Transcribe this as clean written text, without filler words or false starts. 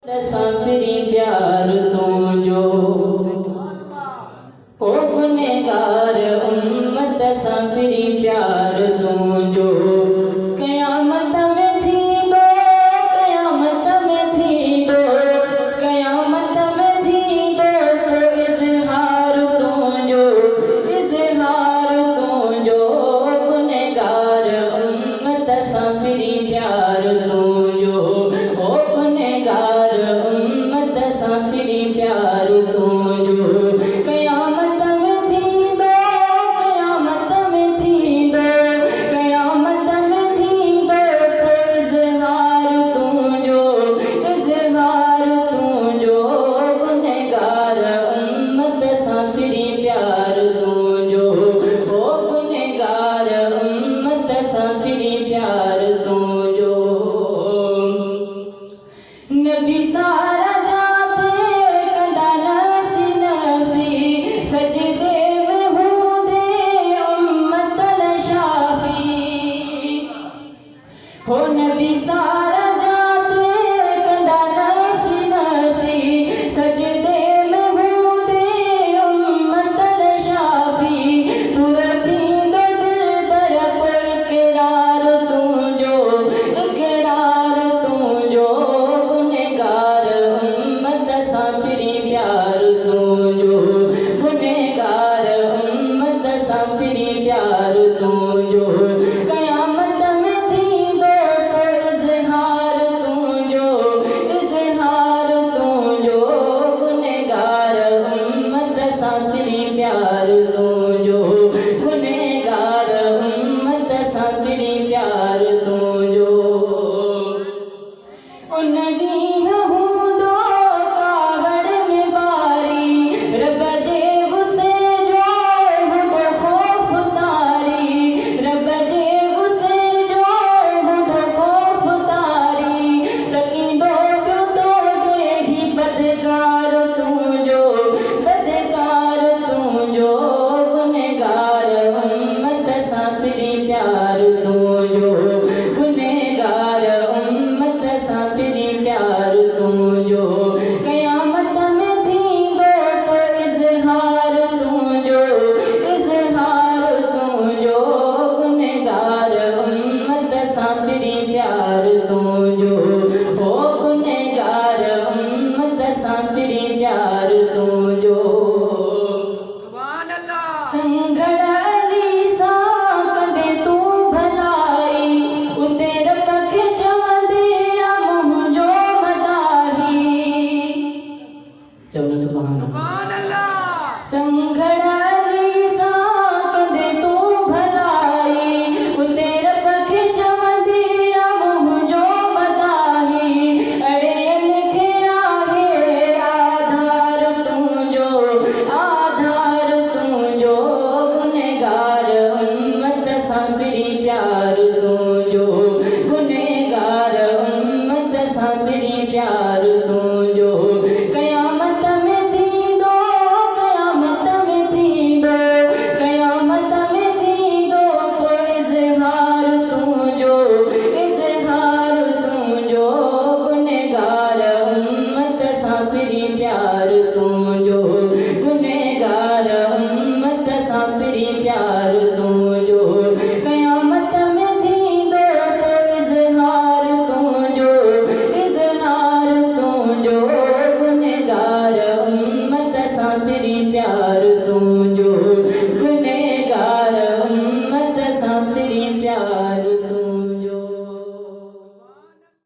तेरी प्यार तू जो ओ गुनहगार उम्मत तेरी प्यार तू जो कयामत में थी दो कयामत में थी दो कयामत में थी दो तो इजहार तू जो गुनहगार उम्मत तेरी प्यार तू जो ओ गुनहगार उम्मत तेरी प्यार तू जो कयामत में थी दो कयामत में थी दो कयामत में थी दो तो इजहार तू जो गुनहगार उम्मत तेरी प्यार तू जो ओ गुनहगार उम्मत तेरी प्यार तू जो नबी सा